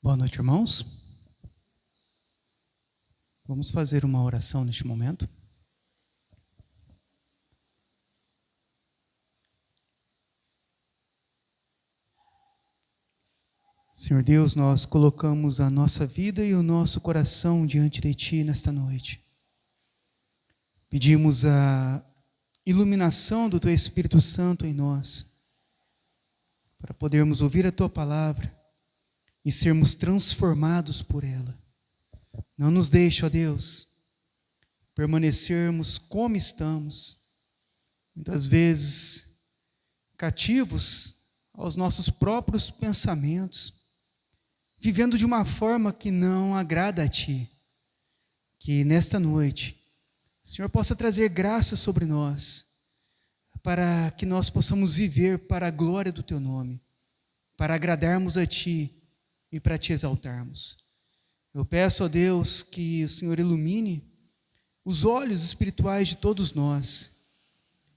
Boa noite, irmãos. Vamos fazer uma oração neste momento. Senhor Deus, nós colocamos a nossa vida e o nosso coração diante de Ti nesta noite. Pedimos a iluminação do Teu Espírito Santo em nós, para podermos ouvir a Tua palavra e sermos transformados por ela. Não nos deixe, ó Deus, permanecermos como estamos, muitas vezes cativos aos nossos próprios pensamentos, vivendo de uma forma que não agrada a Ti. Que nesta noite o Senhor possa trazer graça sobre nós, para que nós possamos viver para a glória do Teu nome, para agradarmos a Ti e para Te exaltarmos. Eu peço a Deus que o Senhor ilumine os olhos espirituais de todos nós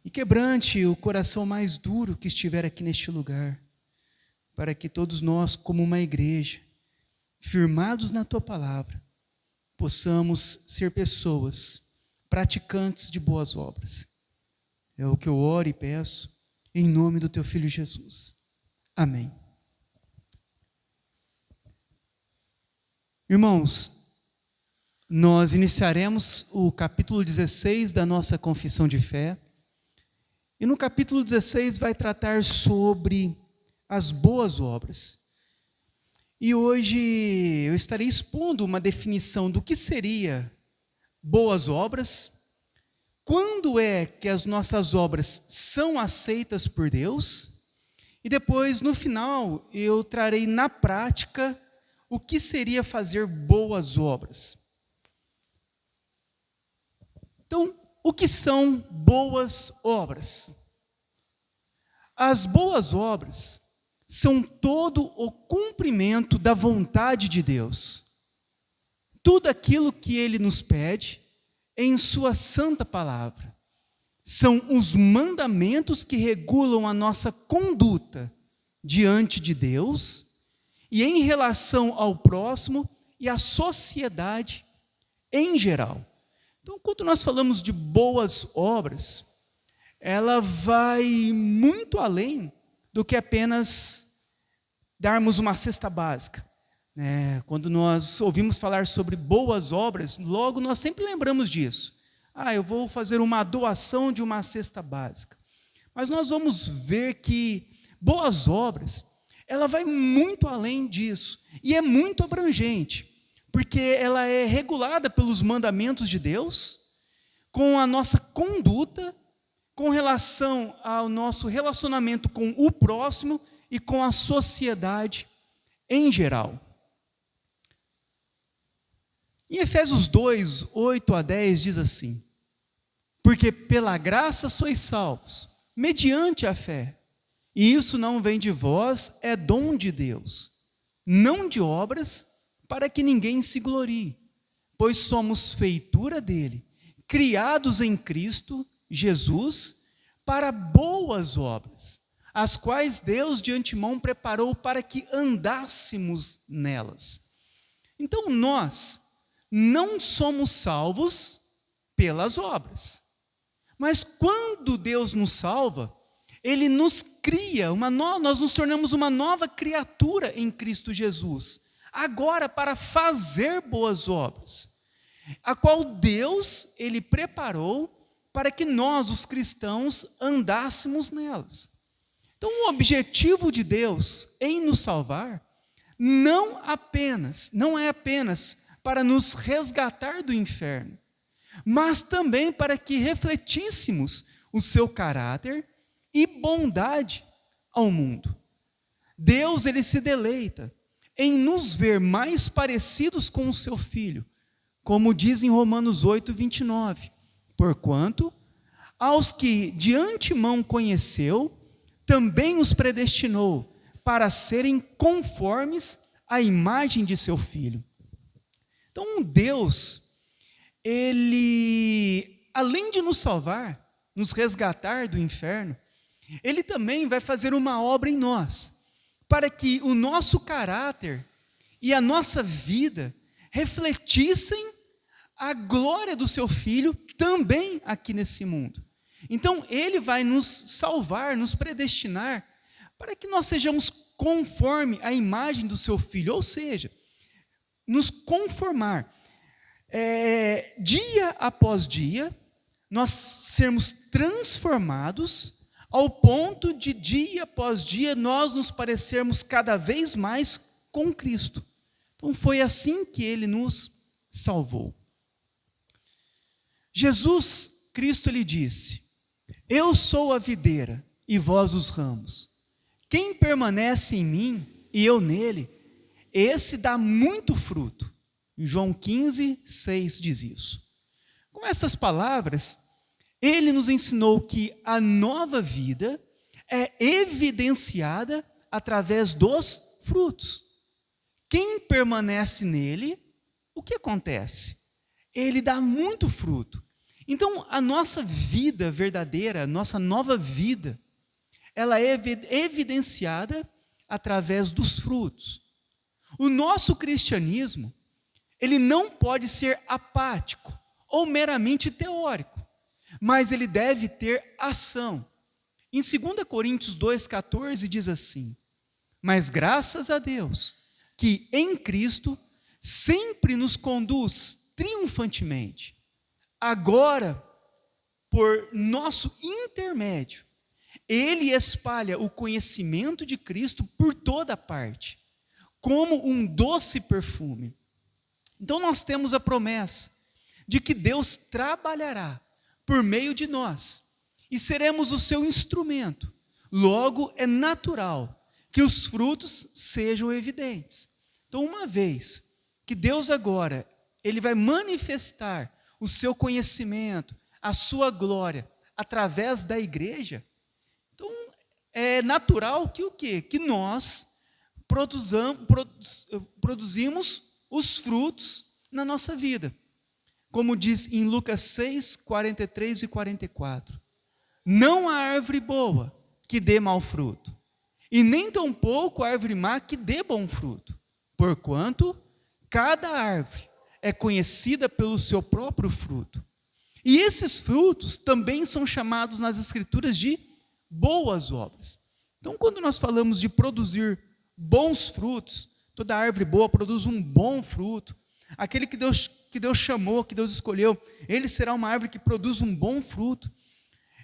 e quebrante o coração mais duro que estiver aqui neste lugar, para que todos nós, como uma igreja, firmados na Tua palavra, possamos ser pessoas praticantes de boas obras. É o que eu oro e peço, em nome do Teu Filho Jesus. Amém. Irmãos, nós iniciaremos o capítulo 16 da nossa confissão de fé, e no capítulo 16 vai tratar sobre as boas obras. E hoje eu estarei expondo uma definição do que seria boas obras, quando é que as nossas obras são aceitas por Deus, e depois, no final, eu trarei na prática o que seria fazer boas obras. Então, o que são boas obras? As boas obras são todo o cumprimento da vontade de Deus. Tudo aquilo que Ele nos pede em Sua santa palavra. São os mandamentos que regulam a nossa conduta diante de Deus e em relação ao próximo e à sociedade em geral. Então, quando nós falamos de boas obras, ela vai muito além do que apenas darmos uma cesta básica. Quando nós ouvimos falar sobre boas obras, logo nós sempre lembramos disso. Eu vou fazer uma doação de uma cesta básica. Mas nós vamos ver que boas obras, ela vai muito além disso, e é muito abrangente, porque ela é regulada pelos mandamentos de Deus, com a nossa conduta, com relação ao nosso relacionamento com o próximo e com a sociedade em geral. Em Efésios 2, 8 a 10 diz assim: porque pela graça sois salvos, mediante a fé. E isso não vem de vós, é dom de Deus, não de obras, para que ninguém se glorie, pois somos feitura dele, criados em Cristo Jesus, para boas obras, as quais Deus de antemão preparou para que andássemos nelas. Então nós não somos salvos pelas obras, mas quando Deus nos salva, Ele nos cria, nós nos tornamos uma nova criatura em Cristo Jesus, agora para fazer boas obras, a qual Deus, Ele preparou para que nós, os cristãos, andássemos nelas. Então, o objetivo de Deus em nos salvar não é apenas para nos resgatar do inferno, mas também para que refletíssemos o seu caráter e bondade ao mundo. Deus, Ele se deleita em nos ver mais parecidos com o seu Filho, como diz em Romanos 8, 29. Porquanto, aos que de antemão conheceu, também os predestinou para serem conformes à imagem de seu Filho. Então, Deus, Ele, além de nos salvar, nos resgatar do inferno, Ele também vai fazer uma obra em nós, para que o nosso caráter e a nossa vida refletissem a glória do seu Filho também aqui nesse mundo. Então, Ele vai nos salvar, nos predestinar, para que nós sejamos conforme a imagem do seu Filho, ou seja, nos conformar, dia após dia, nós sermos transformados ao ponto de dia após dia nós nos parecermos cada vez mais com Cristo. Então foi assim que Ele nos salvou. Jesus Cristo lhe disse: eu sou a videira e vós os ramos. Quem permanece em mim e eu nele, esse dá muito fruto. João 15, 6 diz isso. Com essas palavras, Ele nos ensinou que a nova vida é evidenciada através dos frutos. Quem permanece nele, o que acontece? Ele dá muito fruto. Então, a nossa vida verdadeira, a nossa nova vida, ela é evidenciada através dos frutos. O nosso cristianismo, ele não pode ser apático ou meramente teórico, mas ele deve ter ação. Em 2 Coríntios 2,14 diz assim: mas graças a Deus, que em Cristo sempre nos conduz triunfantemente. Agora, por nosso intermédio, Ele espalha o conhecimento de Cristo por toda parte, como um doce perfume. Então nós temos a promessa de que Deus trabalhará por meio de nós e seremos o seu instrumento. Logo, é natural que os frutos sejam evidentes. Então, uma vez que Deus agora, Ele vai manifestar o seu conhecimento, a sua glória, através da igreja, então é natural que o quê? Que nós produzimos os frutos na nossa vida. Como diz em Lucas 6, 43 e 44. Não há árvore boa que dê mau fruto, e nem tampouco árvore má que dê bom fruto, porquanto cada árvore é conhecida pelo seu próprio fruto. E esses frutos também são chamados nas Escrituras de boas obras. Então, quando nós falamos de produzir bons frutos, toda árvore boa produz um bom fruto. Aquele que Deus chamou, que Deus escolheu, ele será uma árvore que produz um bom fruto.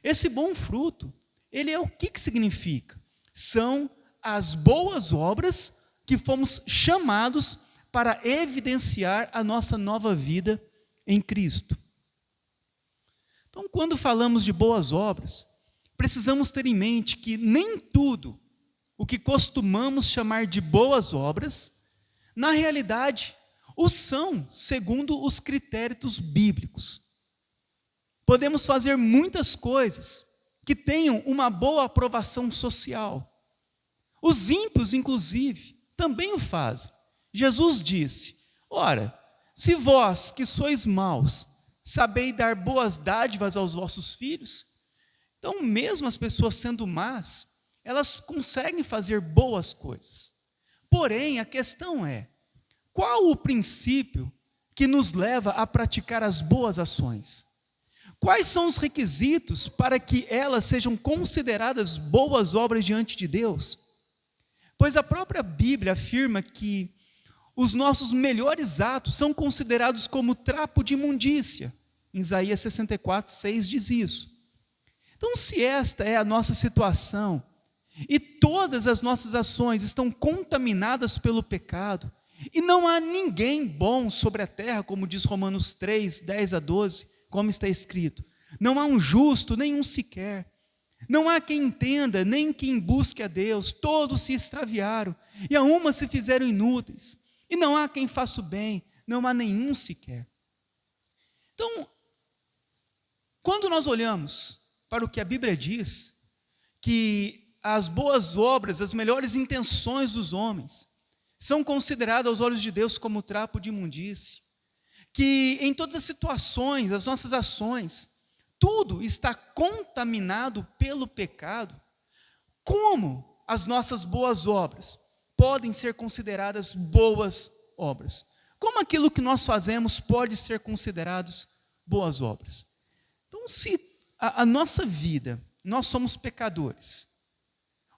Esse bom fruto, ele é o que significa? São as boas obras que fomos chamados para evidenciar a nossa nova vida em Cristo. Então, quando falamos de boas obras, precisamos ter em mente que nem tudo o que costumamos chamar de boas obras, na realidade, o são segundo os critérios bíblicos. Podemos fazer muitas coisas que tenham uma boa aprovação social. Os ímpios, inclusive, também o fazem. Jesus disse: ora, se vós que sois maus, sabeis dar boas dádivas aos vossos filhos, então mesmo as pessoas sendo más, elas conseguem fazer boas coisas. Porém, a questão é, qual o princípio que nos leva a praticar as boas ações? Quais são os requisitos para que elas sejam consideradas boas obras diante de Deus? Pois a própria Bíblia afirma que os nossos melhores atos são considerados como trapo de imundícia. Em Isaías 64, 6 diz isso. Então, se esta é a nossa situação, e todas as nossas ações estão contaminadas pelo pecado, e não há ninguém bom sobre a terra, como diz Romanos 3, 10 a 12, como está escrito, não há um justo, nenhum sequer, não há quem entenda, nem quem busque a Deus, todos se extraviaram, e a uma se fizeram inúteis, e não há quem faça o bem, não há nenhum sequer. Então, quando nós olhamos para o que a Bíblia diz, que as boas obras, as melhores intenções dos homens, são consideradas aos olhos de Deus como trapo de imundície, que em todas as situações, as nossas ações, tudo está contaminado pelo pecado, como as nossas boas obras podem ser consideradas boas obras? Como aquilo que nós fazemos pode ser considerados boas obras? Então, se a nossa vida, nós somos pecadores.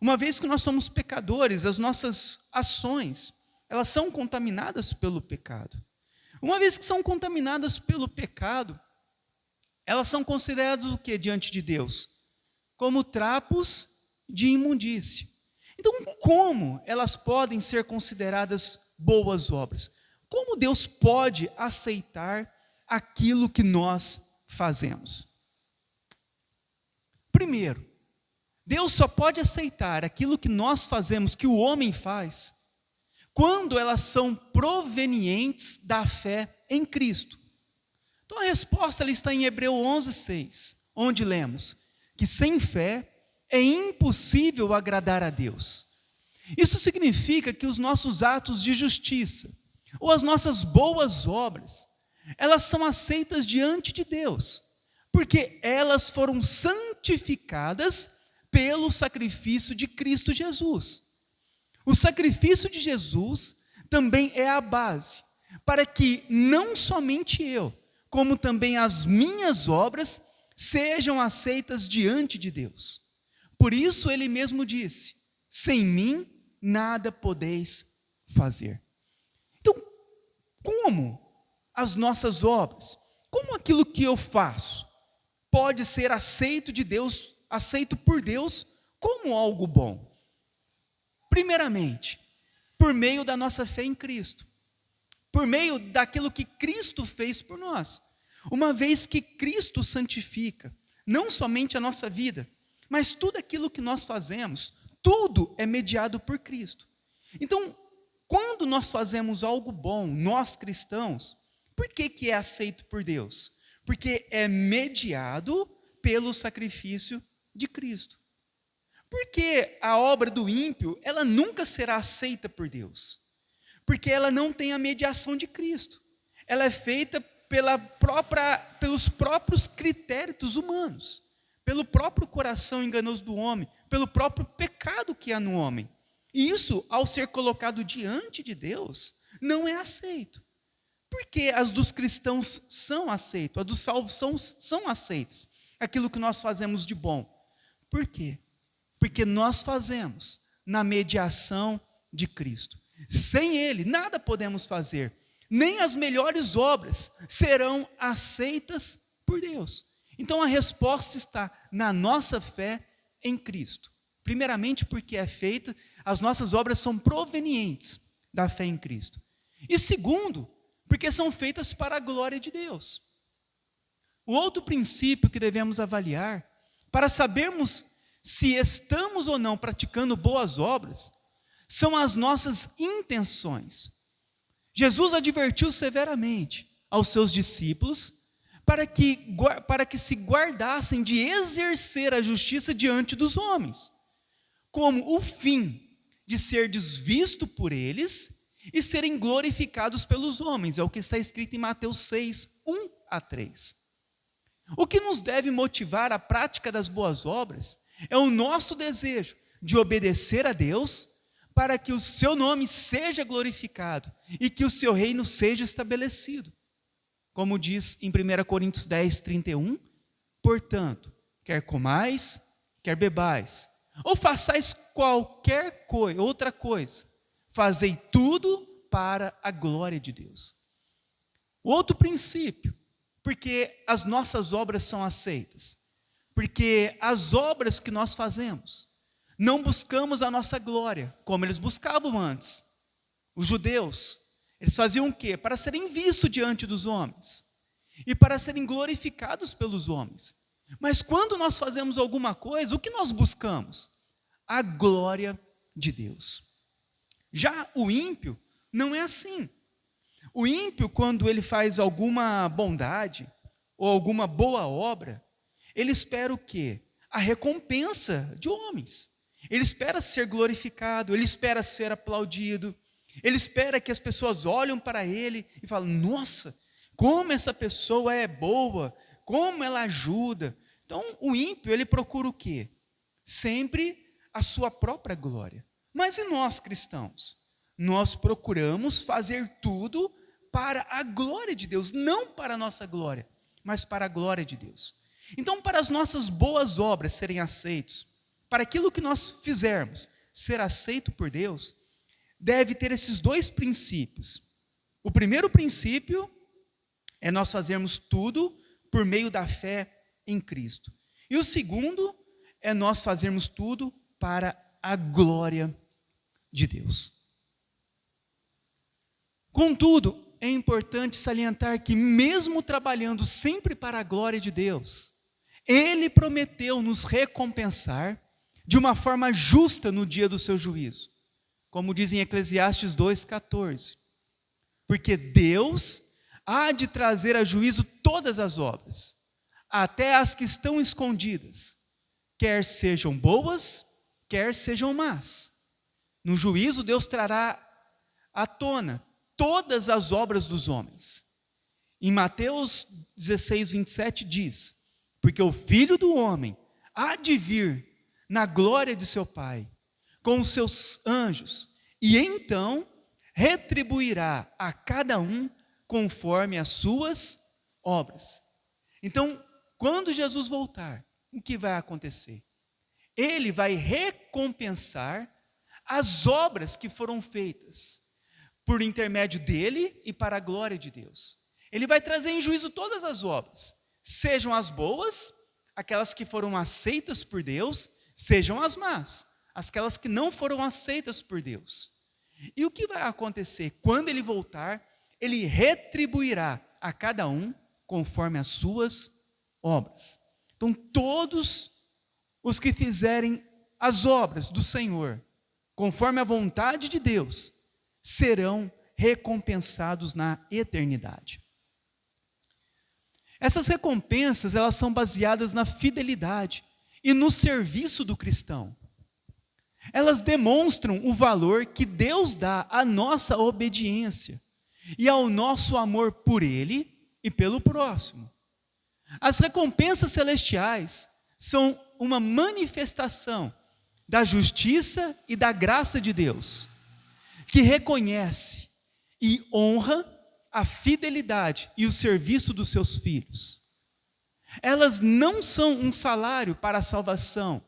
Uma vez que nós somos pecadores, as nossas ações, elas são contaminadas pelo pecado. Uma vez que são contaminadas pelo pecado, elas são consideradas o que diante de Deus? Como trapos de imundícia. Então, como elas podem ser consideradas boas obras? Como Deus pode aceitar aquilo que nós fazemos? Primeiro, Deus só pode aceitar aquilo que nós fazemos, que o homem faz, quando elas são provenientes da fé em Cristo. Então a resposta ela está em Hebreus 11:6, onde lemos que sem fé é impossível agradar a Deus. Isso significa que os nossos atos de justiça, ou as nossas boas obras, elas são aceitas diante de Deus, porque elas foram santificadas pelo sacrifício de Cristo Jesus. O sacrifício de Jesus também é a base para que não somente eu, como também as minhas obras, sejam aceitas diante de Deus. Por isso ele mesmo disse: sem mim nada podeis fazer. Então, como as nossas obras, como aquilo que eu faço, pode ser aceito de Deus, aceito por Deus como algo bom? Primeiramente, por meio da nossa fé em Cristo, por meio daquilo que Cristo fez por nós. Uma vez que Cristo santifica, não somente a nossa vida, mas tudo aquilo que nós fazemos, tudo é mediado por Cristo. Então, quando nós fazemos algo bom, nós cristãos, por que é aceito por Deus? Porque é mediado pelo sacrifício de Cristo. Porque a obra do ímpio, ela nunca será aceita por Deus. Porque ela não tem a mediação de Cristo. Ela é feita pelos próprios critérios humanos, pelo próprio coração enganoso do homem, pelo próprio pecado que há no homem. E isso, ao ser colocado diante de Deus, não é aceito. Por que as dos cristãos são aceitas, as dos salvos são aceitas? Aquilo que nós fazemos de bom. Por quê? Porque nós fazemos na mediação de Cristo. Sem Ele, nada podemos fazer. Nem as melhores obras serão aceitas por Deus. Então a resposta está na nossa fé em Cristo. Primeiramente porque é feita, as nossas obras são provenientes da fé em Cristo. E segundo, porque são feitas para a glória de Deus. O outro princípio que devemos avaliar, para sabermos se estamos ou não praticando boas obras, são as nossas intenções. Jesus advertiu severamente aos seus discípulos para que se guardassem de exercer a justiça diante dos homens, como o fim de ser desvisto por eles e serem glorificados pelos homens. É o que está escrito em Mateus 6, 1-3. O que nos deve motivar à prática das boas obras é o nosso desejo de obedecer a Deus para que o seu nome seja glorificado e que o seu reino seja estabelecido. Como diz em 1 Coríntios 10, 31, portanto, quer comais, quer bebais, ou façais qualquer outra coisa, fazei tudo para a glória de Deus. Outro princípio, porque as nossas obras são aceitas, porque as obras que nós fazemos, não buscamos a nossa glória, como eles buscavam antes. Os judeus, eles faziam o quê? Para serem vistos diante dos homens, e para serem glorificados pelos homens. Mas quando nós fazemos alguma coisa, o que nós buscamos? A glória de Deus. Já o ímpio não é assim. O ímpio, quando ele faz alguma bondade ou alguma boa obra, ele espera o quê? A recompensa de homens. Ele espera ser glorificado, ele espera ser aplaudido, ele espera que as pessoas olhem para ele e falem: nossa, como essa pessoa é boa, como ela ajuda. Então o ímpio, ele procura o quê? Sempre a sua própria glória. Mas e nós cristãos? Nós procuramos fazer tudo para a glória de Deus, não para a nossa glória, mas para a glória de Deus. Então, para as nossas boas obras serem aceitas, para aquilo que nós fizermos ser aceito por Deus, deve ter esses dois princípios. O primeiro princípio é nós fazermos tudo por meio da fé em Cristo. E o segundo é nós fazermos tudo para a glória de Deus. Contudo, é importante salientar que mesmo trabalhando sempre para a glória de Deus, Ele prometeu nos recompensar de uma forma justa no dia do seu juízo. Como diz em Eclesiastes 2,14. Porque Deus há de trazer a juízo todas as obras, até as que estão escondidas, quer sejam boas, quer sejam más. No juízo, Deus trará à tona todas as obras dos homens. Em Mateus 16:27 diz: porque o Filho do Homem há de vir na glória de seu Pai, com os seus anjos, e então retribuirá a cada um conforme as suas obras. Então, quando Jesus voltar, o que vai acontecer? Ele vai recompensar as obras que foram feitas por intermédio dele e para a glória de Deus. Ele vai trazer em juízo todas as obras, sejam as boas, aquelas que foram aceitas por Deus, sejam as más, aquelas que não foram aceitas por Deus. E o que vai acontecer? Quando ele voltar, ele retribuirá a cada um conforme as suas obras. Então, todos os que fizerem as obras do Senhor, conforme a vontade de Deus, serão recompensados na eternidade. Essas recompensas, elas são baseadas na fidelidade e no serviço do cristão. Elas demonstram o valor que Deus dá à nossa obediência e ao nosso amor por Ele e pelo próximo. As recompensas celestiais são uma manifestação da justiça e da graça de Deus, que reconhece e honra a fidelidade e o serviço dos seus filhos. Elas não são um salário para a salvação,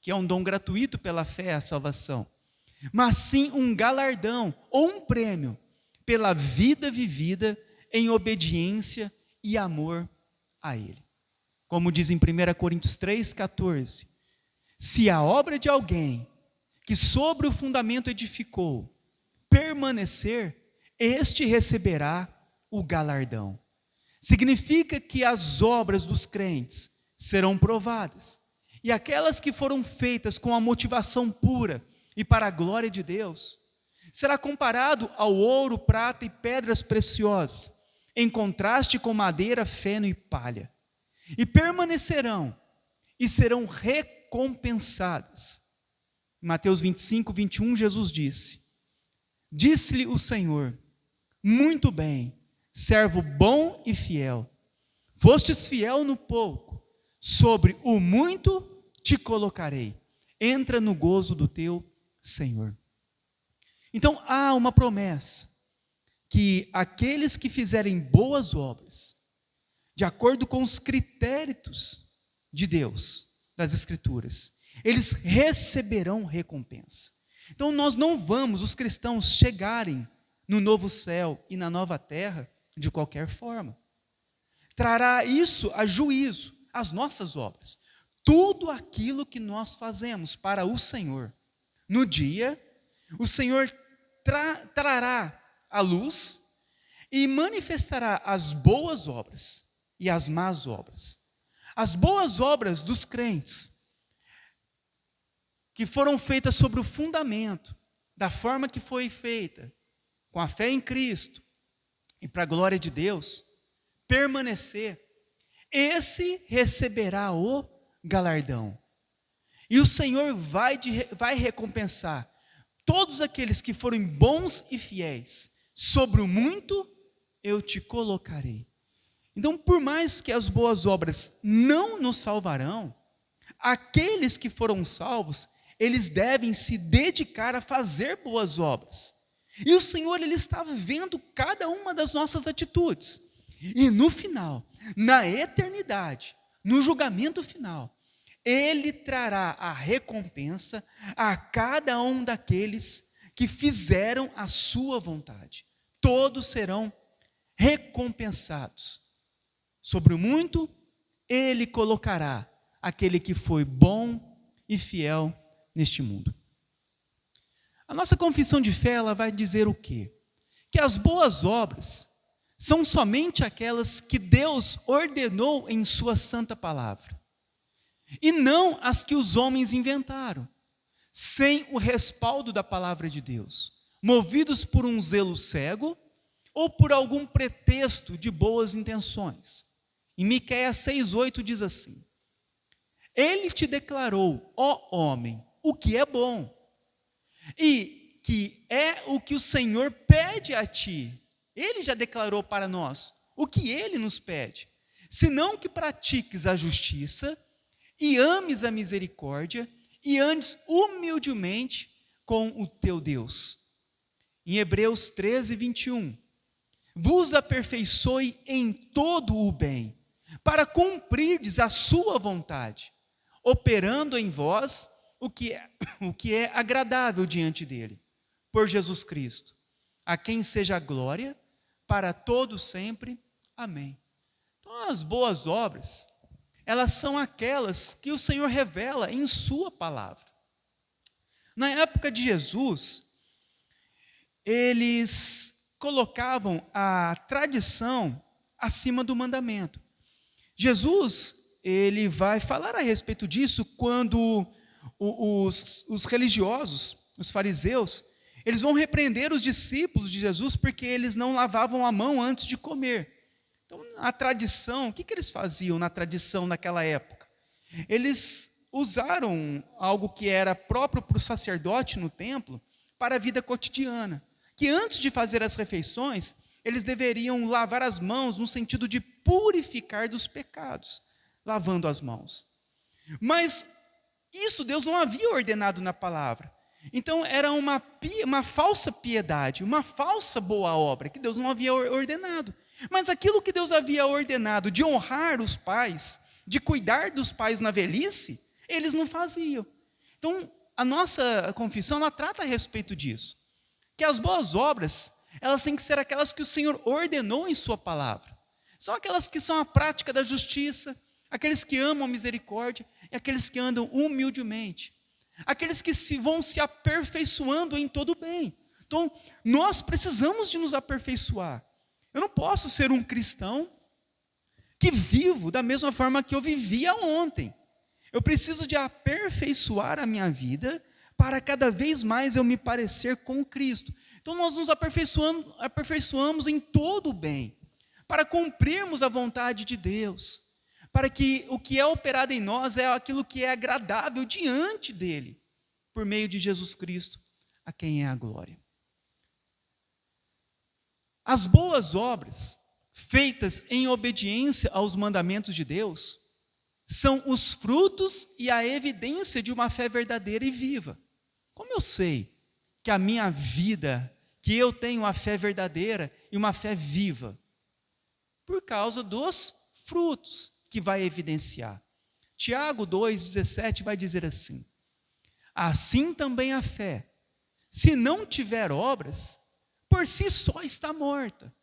que é um dom gratuito pela fé à salvação, mas sim um galardão ou um prêmio pela vida vivida em obediência e amor a Ele. Como diz em 1 Coríntios 3,14, se a obra de alguém que sobre o fundamento edificou permanecer, este receberá o galardão. Significa que as obras dos crentes serão provadas, e aquelas que foram feitas com a motivação pura e para a glória de Deus, será comparado ao ouro, prata e pedras preciosas, em contraste com madeira, feno e palha, e permanecerão e serão recompensadas. Em Mateus 25:21, Jesus disse-lhe o Senhor: muito bem, servo bom e fiel, fostes fiel no pouco, sobre o muito te colocarei, entra no gozo do teu Senhor. Então há uma promessa, que aqueles que fizerem boas obras, de acordo com os critérios de Deus, das Escrituras, eles receberão recompensa. Então nós não vamos, os cristãos, chegarem no novo céu e na nova terra de qualquer forma. Trará isso a juízo, as nossas obras. Tudo aquilo que nós fazemos para o Senhor. No dia, o Senhor trará a luz e manifestará as boas obras e as más obras. As boas obras dos crentes, que foram feitas sobre o fundamento, da forma que foi feita, com a fé em Cristo, e para a glória de Deus, permanecer, esse receberá o galardão. E o Senhor vai recompensar todos aqueles que forem bons e fiéis. Sobre o muito eu te colocarei. Então, por mais que as boas obras não nos salvarão, aqueles que foram salvos, eles devem se dedicar a fazer boas obras. E o Senhor, Ele está vendo cada uma das nossas atitudes. E no final, na eternidade, no julgamento final, Ele trará a recompensa a cada um daqueles que fizeram a sua vontade. Todos serão recompensados. Sobre o muito, Ele colocará aquele que foi bom e fiel neste mundo. A nossa confissão de fé, ela vai dizer o quê? Que as boas obras são somente aquelas que Deus ordenou em sua santa palavra, e não as que os homens inventaram, sem o respaldo da palavra de Deus, movidos por um zelo cego ou por algum pretexto de boas intenções. Em Miqueias 6,8 diz assim: Ele te declarou, ó homem, o que é bom, e que é o que o Senhor pede a ti. Ele já declarou para nós o que Ele nos pede, senão que pratiques a justiça e ames a misericórdia e andes humildemente com o teu Deus. Em Hebreus 13:21, vos aperfeiçoe em todo o bem, para cumprirdes a sua vontade, operando em vós o que é agradável diante dele, por Jesus Cristo, a quem seja a glória para todos sempre. Amém. Então, as boas obras, elas são aquelas que o Senhor revela em sua palavra. Na época de Jesus, eles colocavam a tradição acima do mandamento. Jesus, ele vai falar a respeito disso quando os religiosos, os fariseus, eles vão repreender os discípulos de Jesus porque eles não lavavam a mão antes de comer. Então, a tradição, o que eles faziam na tradição naquela época? Eles usaram algo que era próprio para o sacerdote no templo para a vida cotidiana, que antes de fazer as refeições, eles deveriam lavar as mãos no sentido de purificar dos pecados, lavando as mãos. Mas isso Deus não havia ordenado na palavra. Então era uma falsa piedade, uma falsa boa obra, que Deus não havia ordenado. Mas aquilo que Deus havia ordenado de honrar os pais, de cuidar dos pais na velhice, eles não faziam. Então a nossa confissão, ela trata a respeito disso. Que as boas obras, elas têm que ser aquelas que o Senhor ordenou em sua palavra. São aquelas que são a prática da justiça, aqueles que amam a misericórdia e aqueles que andam humildemente. Aqueles que vão se aperfeiçoando em todo o bem. Então, nós precisamos de nos aperfeiçoar. Eu não posso ser um cristão que vivo da mesma forma que eu vivia ontem. Eu preciso de aperfeiçoar a minha vida para cada vez mais eu me parecer com Cristo. Então, nós nos aperfeiçoamos em todo o bem, para cumprirmos a vontade de Deus, para que o que é operado em nós é aquilo que é agradável diante dEle, por meio de Jesus Cristo, a quem é a glória. As boas obras, feitas em obediência aos mandamentos de Deus, são os frutos e a evidência de uma fé verdadeira e viva. Como eu sei que a minha vida, que eu tenho uma fé verdadeira e uma fé viva? Por causa dos frutos que vai evidenciar. Tiago 2,17 vai dizer assim: assim também a fé, se não tiver obras, por si só está morta.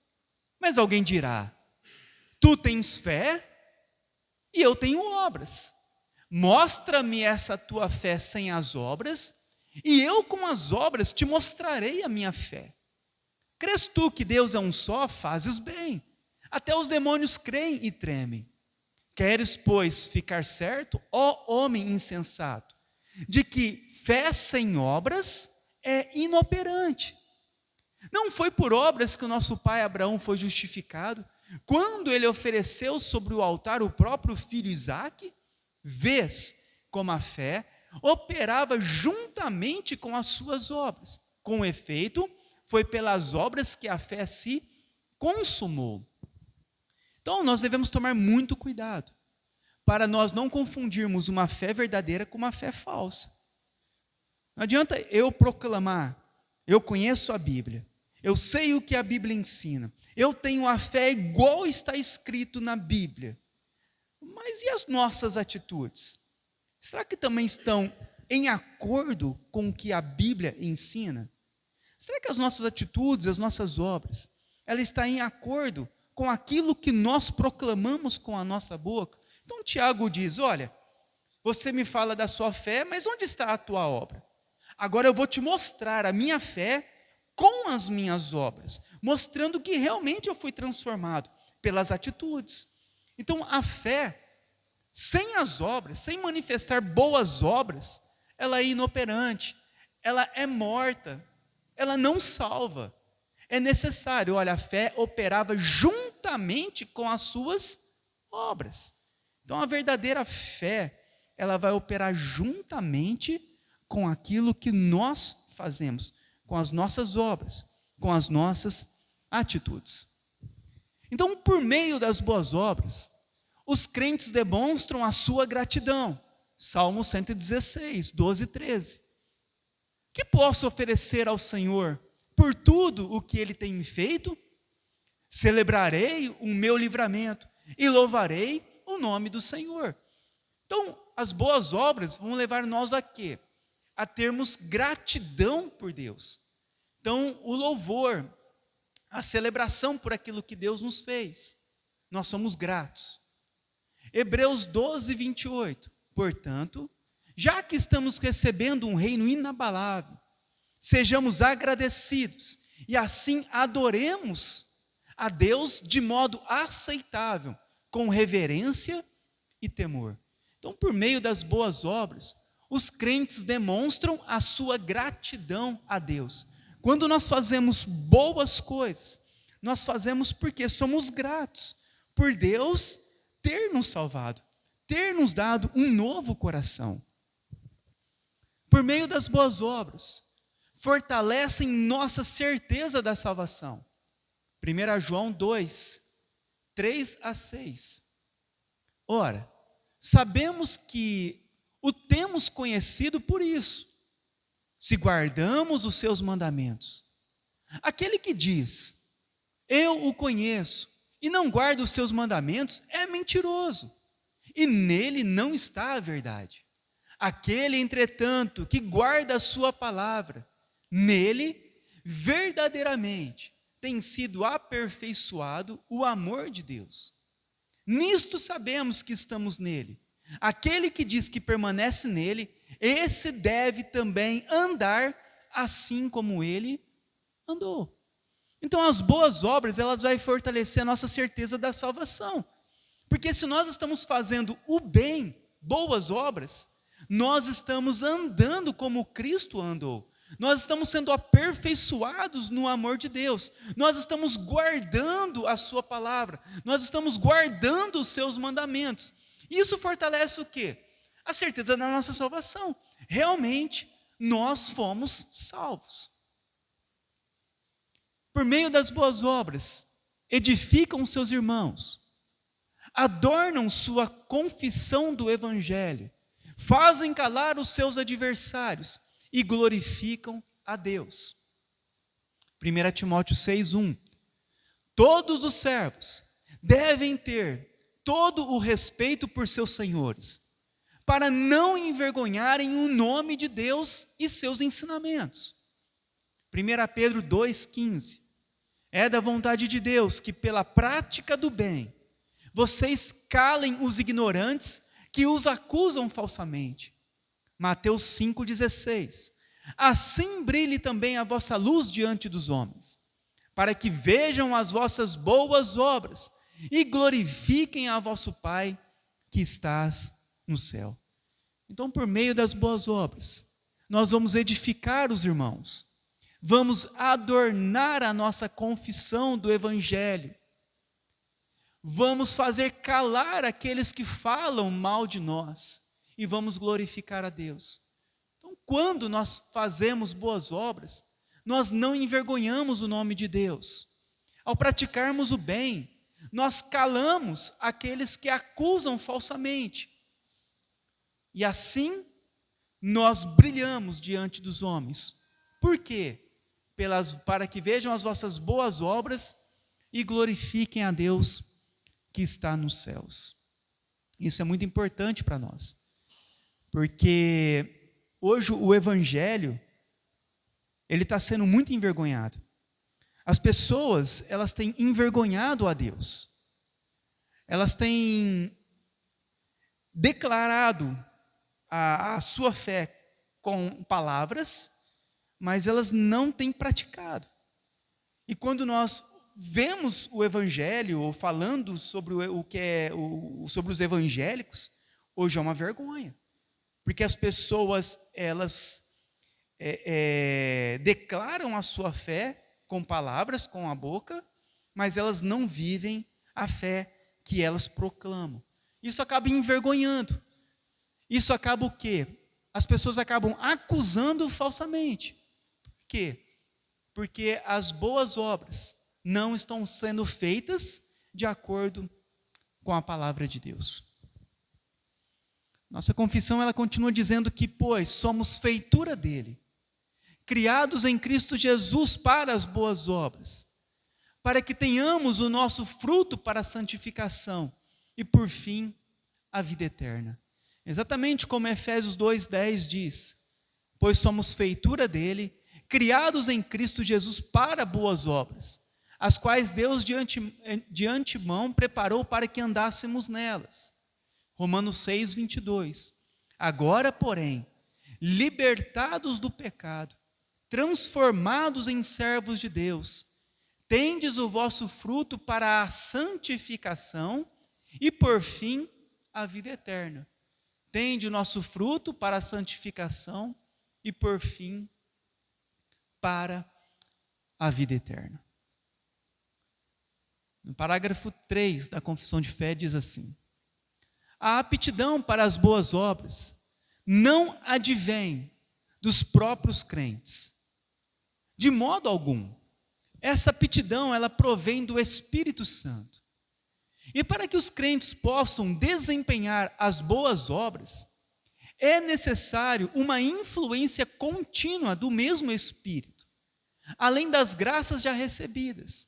Mas alguém dirá: tu tens fé e eu tenho obras. Mostra-me essa tua fé sem as obras, e eu com as obras te mostrarei a minha fé. Crês tu que Deus é um só? Fazes bem. Até os demônios creem e tremem. Queres, pois, ficar certo, ó homem insensato, de que fé sem obras é inoperante. Não foi por obras que o nosso pai Abraão foi justificado, quando ele ofereceu sobre o altar o próprio filho Isaque? Vês como a fé operava juntamente com as suas obras. Com efeito, foi pelas obras que a fé se consumou. Então, nós devemos tomar muito cuidado para nós não confundirmos uma fé verdadeira com uma fé falsa. Não adianta eu proclamar, eu conheço a Bíblia, eu sei o que a Bíblia ensina, eu tenho a fé igual está escrito na Bíblia. Mas e as nossas atitudes? Será que também estão em acordo com o que a Bíblia ensina? Será que as nossas atitudes, as nossas obras, ela está em acordo com aquilo que nós proclamamos com a nossa boca? Então Tiago diz, olha, você me fala da sua fé, mas onde está a tua obra? Agora eu vou te mostrar a minha fé com as minhas obras, mostrando que realmente eu fui transformado pelas atitudes. Então a fé, sem as obras, sem manifestar boas obras, ela é inoperante, ela é morta, ela não salva. É necessário, olha, a fé operava juntamente com as suas obras. Então a verdadeira fé, ela vai operar juntamente com aquilo que nós fazemos, com as nossas obras, com as nossas atitudes. Então, por meio das boas obras, os crentes demonstram a sua gratidão. Salmo 116, 12 e 13. Que posso oferecer ao Senhor por tudo o que Ele tem me feito? Celebrarei o meu livramento e louvarei o nome do Senhor. Então, as boas obras vão levar nós a quê? A termos gratidão por Deus. Então, o louvor, a celebração por aquilo que Deus nos fez, nós somos gratos. Hebreus 12, 28. Portanto, já que estamos recebendo um reino inabalável, sejamos agradecidos e assim adoremos a Deus de modo aceitável, com reverência e temor. Então, por meio das boas obras, os crentes demonstram a sua gratidão a Deus. Quando nós fazemos boas coisas, nós fazemos porque somos gratos por Deus ter nos salvado, ter nos dado um novo coração. Por meio das boas obras, fortalecem nossa certeza da salvação. 1 João 2, 3 a 6. Ora, sabemos que o temos conhecido por isso, se guardamos os seus mandamentos. Aquele que diz, eu o conheço, e não guarda os seus mandamentos, é mentiroso, e nele não está a verdade. Aquele, entretanto, que guarda a sua palavra, nele, verdadeiramente, tem sido aperfeiçoado o amor de Deus. Nisto sabemos que estamos nele. Aquele que diz que permanece nele, esse deve também andar assim como ele andou. Então as boas obras, elas vão fortalecer a nossa certeza da salvação. Porque se nós estamos fazendo o bem, boas obras, nós estamos andando como Cristo andou. Nós estamos sendo aperfeiçoados no amor de Deus. Nós estamos guardando a sua palavra. Nós estamos guardando os seus mandamentos. Isso fortalece o quê? A certeza da nossa salvação. Realmente, nós fomos salvos. Por meio das boas obras, edificam seus irmãos, adornam sua confissão do Evangelho, fazem calar os seus adversários e glorificam a Deus. 1 Timóteo 6:1. Todos os servos devem ter todo o respeito por seus senhores, para não envergonharem o nome de Deus e seus ensinamentos. 1 Pedro 2,15. É da vontade de Deus que pela prática do bem, vocês calem os ignorantes que os acusam falsamente. Mateus 5,16. Assim brilhe também a vossa luz diante dos homens, para que vejam as vossas boas obras e glorifiquem a vosso Pai que estás no céu. Então, por meio das boas obras, nós vamos edificar os irmãos, vamos adornar a nossa confissão do Evangelho, vamos fazer calar aqueles que falam mal de nós e vamos glorificar a Deus. Então, quando nós fazemos boas obras, nós não envergonhamos o nome de Deus. Ao praticarmos o bem, nós calamos aqueles que acusam falsamente. E assim, nós brilhamos diante dos homens. Por quê? Para que vejam as vossas boas obras e glorifiquem a Deus que está nos céus. Isso é muito importante para nós, porque hoje o Evangelho, ele está sendo muito envergonhado. As pessoas, elas têm envergonhado a Deus. Elas têm declarado a sua fé com palavras, mas elas não têm praticado. E quando nós vemos o Evangelho, ou falando sobre sobre os evangélicos, hoje é uma vergonha, porque as pessoas, elas declaram a sua fé com palavras, com a boca, mas elas não vivem a fé que elas proclamam. Isso acaba envergonhando. Isso acaba o quê? As pessoas acabam acusando falsamente. Por quê? Porque as boas obras não estão sendo feitas de acordo com a palavra de Deus. Nossa confissão, ela continua dizendo que, pois, somos feitura dele, criados em Cristo Jesus para as boas obras, para que tenhamos o nosso fruto para a santificação e, por fim, a vida eterna. Exatamente como Efésios 2:10 diz: pois somos feitura dele, criados em Cristo Jesus para boas obras, as quais Deus de antemão preparou para que andássemos nelas. Romanos 6:22. Agora, porém, libertados do pecado, transformados em servos de Deus, tendes o vosso fruto para a santificação e, por fim, a vida eterna. Tende o nosso fruto para a santificação e, por fim, para a vida eterna. No parágrafo 3 da Confissão de Fé diz assim: a aptidão para as boas obras não advém dos próprios crentes, de modo algum. Essa aptidão, ela provém do Espírito Santo. E para que os crentes possam desempenhar as boas obras, é necessário uma influência contínua do mesmo Espírito, além das graças já recebidas,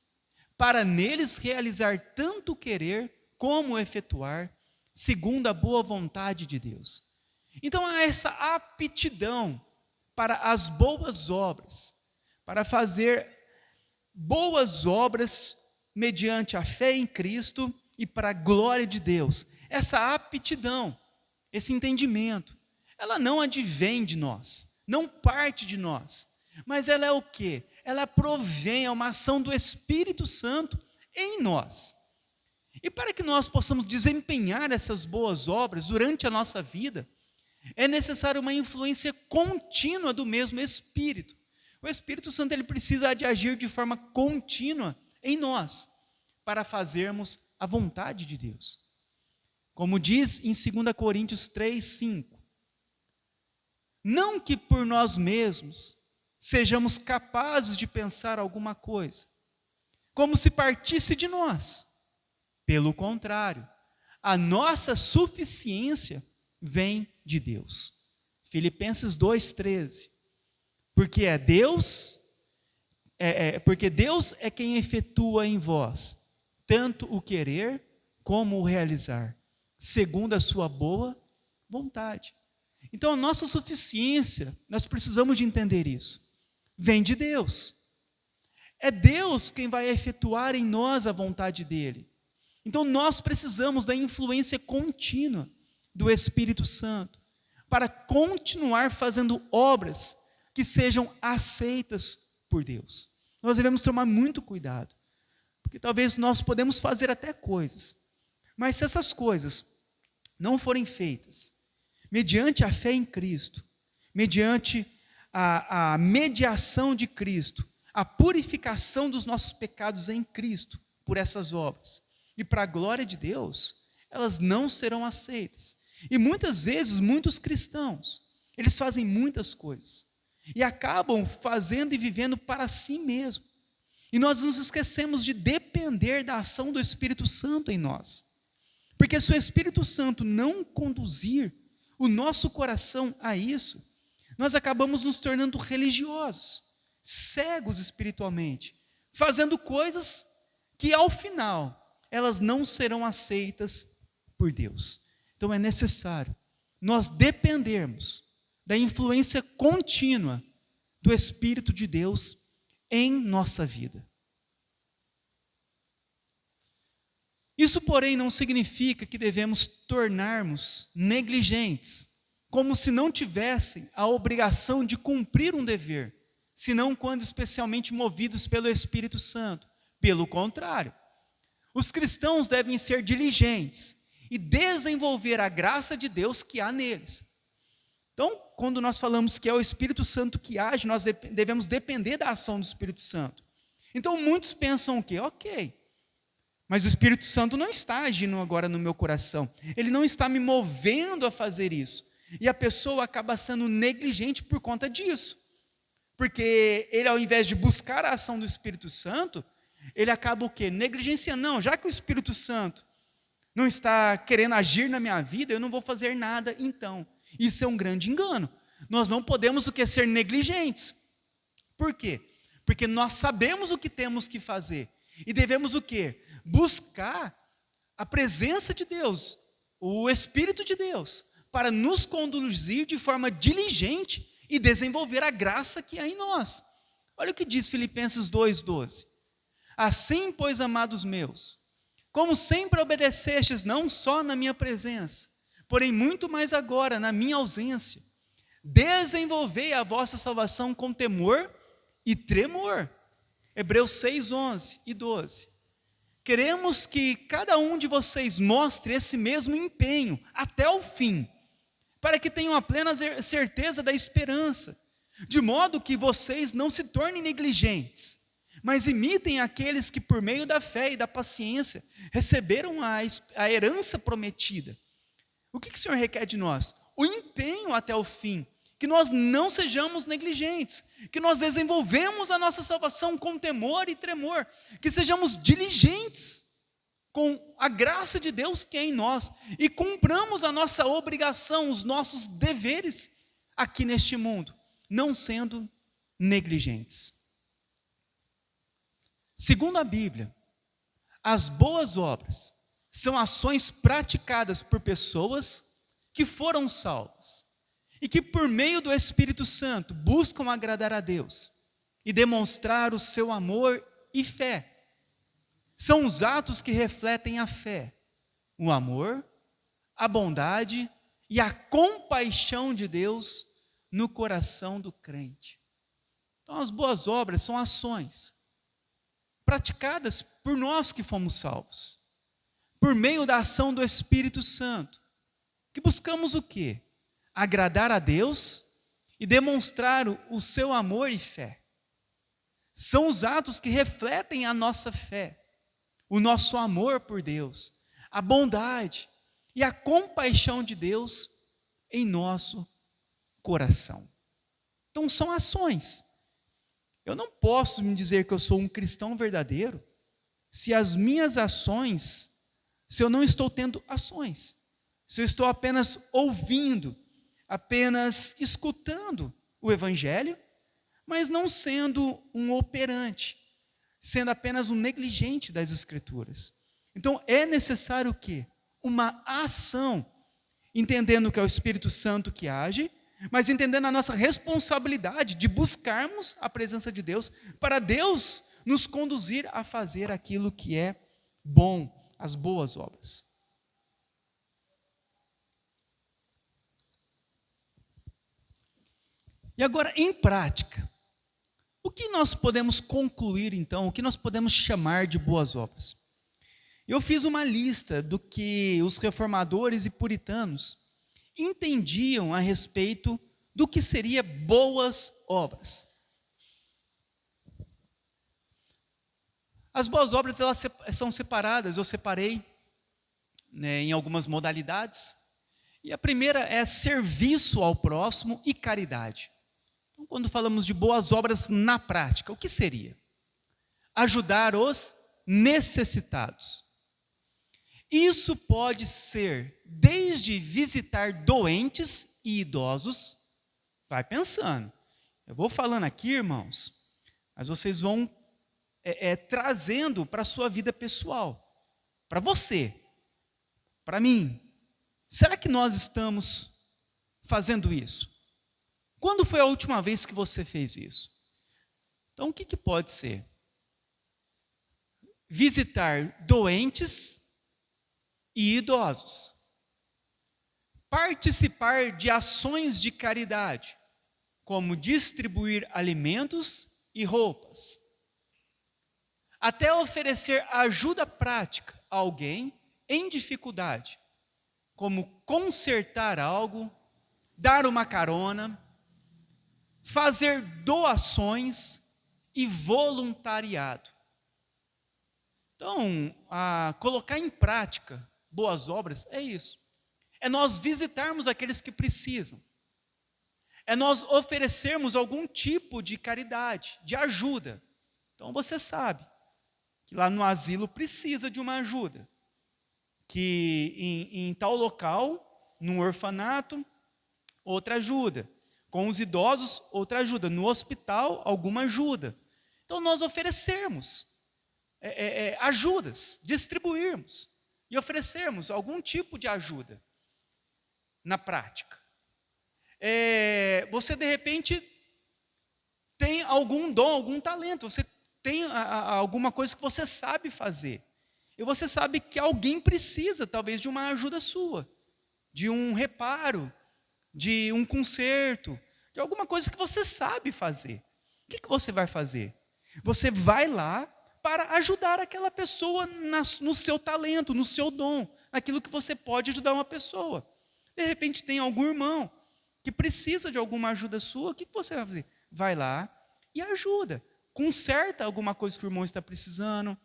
para neles realizar tanto o querer como o efetuar, segundo a boa vontade de Deus. Então há essa aptidão para as boas obras, para fazer boas obras mediante a fé em Cristo e para a glória de Deus. Essa aptidão, esse entendimento, ela não advém de nós, não parte de nós, mas ela é o quê? Ela provém, é uma ação do Espírito Santo em nós. E para que nós possamos desempenhar essas boas obras durante a nossa vida, é necessário uma influência contínua do mesmo Espírito. O Espírito Santo, ele precisa de agir de forma contínua em nós, para fazermos a vontade de Deus. Como diz em 2 Coríntios 3:5, não que por nós mesmos sejamos capazes de pensar alguma coisa, como se partisse de nós. Pelo contrário, a nossa suficiência vem de Deus. Filipenses 2:13. Porque Deus é quem efetua em vós tanto o querer como o realizar, segundo a sua boa vontade. Então a nossa suficiência, nós precisamos de entender isso, vem de Deus. É Deus quem vai efetuar em nós a vontade dele. Então nós precisamos da influência contínua do Espírito Santo para continuar fazendo obras que sejam aceitas por Deus. Nós devemos tomar muito cuidado, porque talvez nós podemos fazer até coisas, mas se essas coisas não forem feitas mediante a fé em Cristo, mediante a mediação de Cristo, a purificação dos nossos pecados em Cristo por essas obras, e para a glória de Deus, elas não serão aceitas. E muitas vezes, muitos cristãos, eles fazem muitas coisas, e acabam fazendo e vivendo para si mesmo. E nós nos esquecemos de depender da ação do Espírito Santo em nós. Porque se o Espírito Santo não conduzir, o nosso coração a isso, nós acabamos nos tornando religiosos, cegos espiritualmente, fazendo coisas que ao final elas não serão aceitas por Deus. Então é necessário nós dependermos da influência contínua do Espírito de Deus em nossa vida. Isso, porém, não significa que devemos tornar-nos negligentes, como se não tivessem a obrigação de cumprir um dever, senão quando especialmente movidos pelo Espírito Santo. Pelo contrário, os cristãos devem ser diligentes e desenvolver a graça de Deus que há neles. Então, quando nós falamos que é o Espírito Santo que age, nós devemos depender da ação do Espírito Santo. Então, muitos pensam o quê? Ok, mas o Espírito Santo não está agindo agora no meu coração, ele não está me movendo a fazer isso. E a pessoa acaba sendo negligente por conta disso, porque ele, ao invés de buscar a ação do Espírito Santo, ele acaba o quê? Negligenciando. Não, já que o Espírito Santo não está querendo agir na minha vida, eu não vou fazer nada então. Isso é um grande engano. Nós não podemos o que? Ser negligentes. Por quê? Porque nós sabemos o que temos que fazer. E devemos o quê? Buscar a presença de Deus, o Espírito de Deus, para nos conduzir de forma diligente e desenvolver a graça que há em nós. Olha o que diz Filipenses 2,12. Assim, pois, amados meus, como sempre obedecestes, não só na minha presença, porém muito mais agora, na minha ausência, desenvolvei a vossa salvação com temor e tremor. Hebreus 6:11 e 12. Queremos que cada um de vocês mostre esse mesmo empenho até o fim, para que tenham a plena certeza da esperança, de modo que vocês não se tornem negligentes, mas imitem aqueles que por meio da fé e da paciência receberam a herança prometida. O que o Senhor requer de nós? O empenho até o fim, que nós não sejamos negligentes, que nós desenvolvemos a nossa salvação com temor e tremor, que sejamos diligentes com a graça de Deus que é em nós e cumpramos a nossa obrigação, os nossos deveres aqui neste mundo, não sendo negligentes. Segundo a Bíblia, as boas obras são ações praticadas por pessoas que foram salvas e que por meio do Espírito Santo buscam agradar a Deus e demonstrar o seu amor e fé. São os atos que refletem a fé, o amor, a bondade e a compaixão de Deus no coração do crente. Então, as boas obras são ações praticadas por nós que fomos salvos, por meio da ação do Espírito Santo, que buscamos o quê? Agradar a Deus e demonstrar o seu amor e fé. São os atos que refletem a nossa fé, o nosso amor por Deus, a bondade e a compaixão de Deus em nosso coração. Então são ações. Eu não posso me dizer que eu sou um cristão verdadeiro se as minhas ações, se eu não estou tendo ações, se eu estou apenas ouvindo, apenas escutando o Evangelho, mas não sendo um operante, sendo apenas um negligente das Escrituras. Então é necessário o quê? Uma ação, entendendo que é o Espírito Santo que age, mas entendendo a nossa responsabilidade de buscarmos a presença de Deus, para Deus nos conduzir a fazer aquilo que é bom, as boas obras. E agora, em prática, o que nós podemos concluir então, o que nós podemos chamar de boas obras? Eu fiz uma lista do que os reformadores e puritanos entendiam a respeito do que seria boas obras. As boas obras, elas são separadas, eu separei, em algumas modalidades, e a primeira é serviço ao próximo e caridade. Então, quando falamos de boas obras na prática, o que seria? Ajudar os necessitados. Isso pode ser desde visitar doentes e idosos. Vai pensando. Eu vou falando aqui, irmãos, mas vocês vão trazendo para a sua vida pessoal. Para você, para mim. Será que nós estamos fazendo isso? Quando foi a última vez que você fez isso? Então, o que pode ser? Visitar doentes e idosos. Participar de ações de caridade, como distribuir alimentos e roupas. Até oferecer ajuda prática a alguém em dificuldade, como consertar algo, dar uma carona, fazer doações e voluntariado. Então, colocar em prática boas obras é isso. É nós visitarmos aqueles que precisam. É nós oferecermos algum tipo de caridade, de ajuda. Então, você sabe que lá no asilo precisa de uma ajuda. Que em tal local, num orfanato, outra ajuda. Com os idosos, outra ajuda. No hospital, alguma ajuda. Então, nós oferecermos ajudas, distribuirmos e oferecermos algum tipo de ajuda na prática. Você, de repente, tem algum dom, algum talento, você tem alguma coisa que você sabe fazer. E você sabe que alguém precisa, talvez, de uma ajuda sua, de um reparo, de um conserto, de alguma coisa que você sabe fazer. O que você vai fazer? Você vai lá para ajudar aquela pessoa no seu talento, no seu dom, naquilo que você pode ajudar uma pessoa. De repente tem algum irmão que precisa de alguma ajuda sua, o que você vai fazer? Vai lá e ajuda, conserta alguma coisa que o irmão está precisando,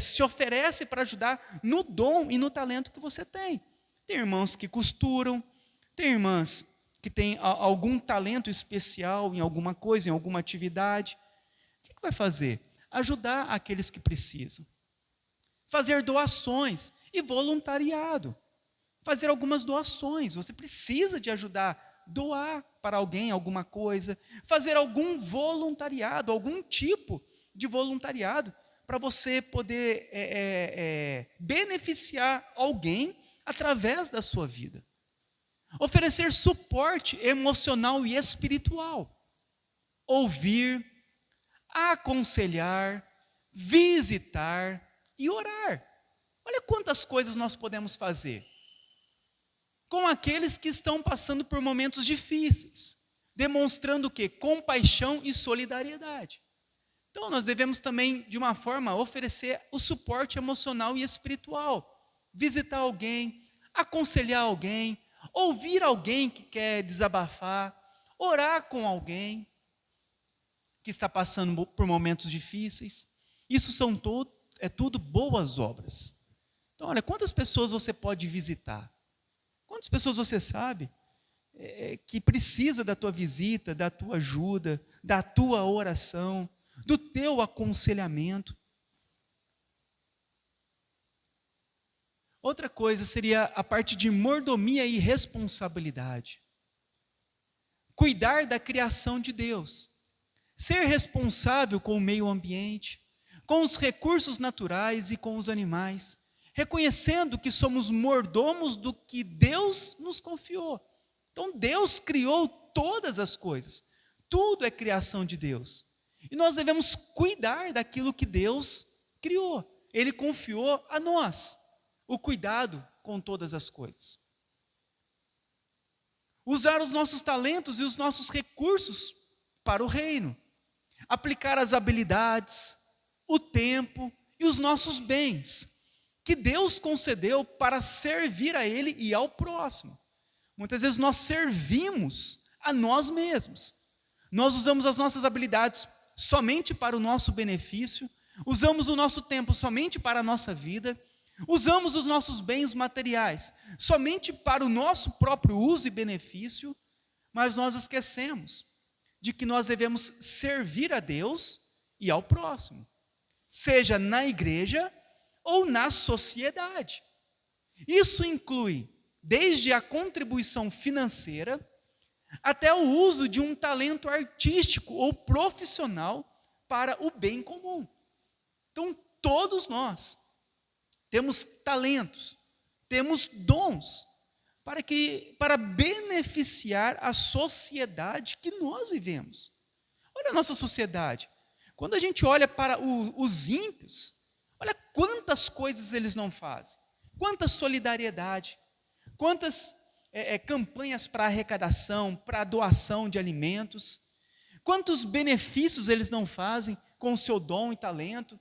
se oferece para ajudar no dom e no talento que você tem. Tem irmãos que costuram, tem irmãs que têm algum talento especial em alguma coisa, em alguma atividade. O que vai fazer? Ajudar aqueles que precisam. Fazer doações e voluntariado. Fazer algumas doações. Você precisa de ajudar, doar para alguém alguma coisa. Fazer algum voluntariado, algum tipo de voluntariado, para você poder beneficiar alguém através da sua vida. Oferecer suporte emocional e espiritual. Ouvir, aconselhar, visitar e orar. Olha quantas coisas nós podemos fazer com aqueles que estão passando por momentos difíceis, demonstrando o quê? Compaixão e solidariedade. Então nós devemos também, de uma forma, oferecer o suporte emocional e espiritual, visitar alguém, aconselhar alguém, ouvir alguém que quer desabafar, orar com alguém que está passando por momentos difíceis. Isso são tudo boas obras. Então, olha, quantas pessoas você pode visitar? Quantas pessoas você sabe que precisa da tua visita, da tua ajuda, da tua oração, do teu aconselhamento? Outra coisa seria a parte de mordomia e responsabilidade. Cuidar da criação de Deus. Ser responsável com o meio ambiente, com os recursos naturais e com os animais, reconhecendo que somos mordomos do que Deus nos confiou. Então Deus criou todas as coisas, tudo é criação de Deus. E nós devemos cuidar daquilo que Deus criou. Ele confiou a nós o cuidado com todas as coisas. Usar os nossos talentos e os nossos recursos para o reino. Aplicar as habilidades, o tempo e os nossos bens que Deus concedeu para servir a Ele e ao próximo. Muitas vezes nós servimos a nós mesmos. Nós usamos as nossas habilidades somente para o nosso benefício, usamos o nosso tempo somente para a nossa vida, usamos os nossos bens materiais somente para o nosso próprio uso e benefício, mas nós esquecemos de que nós devemos servir a Deus e ao próximo, seja na igreja ou na sociedade. Isso inclui desde a contribuição financeira até o uso de um talento artístico ou profissional para o bem comum. Então, todos nós temos talentos, temos dons para beneficiar a sociedade que nós vivemos. Olha a nossa sociedade. Quando a gente olha para os ímpios, olha quantas coisas eles não fazem. Quanta solidariedade, quantas campanhas para arrecadação, para doação de alimentos, quantos benefícios eles não fazem com o seu dom e talento.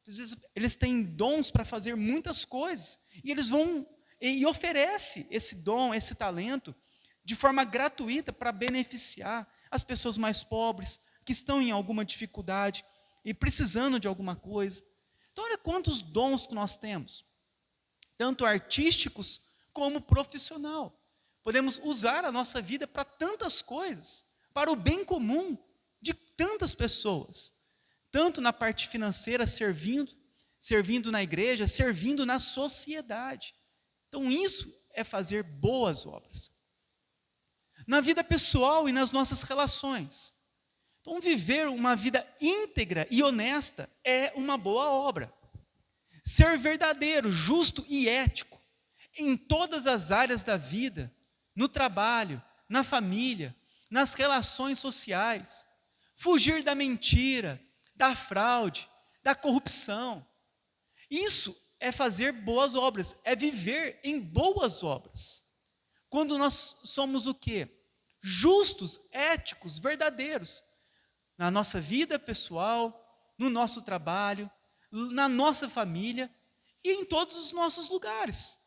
Às vezes eles têm dons para fazer muitas coisas, e eles vão e oferecem esse dom, esse talento, de forma gratuita para beneficiar as pessoas mais pobres, que estão em alguma dificuldade e precisando de alguma coisa. Então olha quantos dons que nós temos, tanto artísticos como profissional. Podemos usar a nossa vida para tantas coisas, para o bem comum de tantas pessoas, tanto na parte financeira, servindo na igreja, servindo na sociedade. Então isso é fazer boas obras. Na vida pessoal e nas nossas relações. Então viver uma vida íntegra e honesta é uma boa obra. Ser verdadeiro, justo e ético em todas as áreas da vida, no trabalho, na família, nas relações sociais. Fugir da mentira, da fraude, da corrupção. Isso é fazer boas obras, é viver em boas obras. Quando nós somos o quê? Justos, éticos, verdadeiros. Na nossa vida pessoal, no nosso trabalho, na nossa família e em todos os nossos lugares.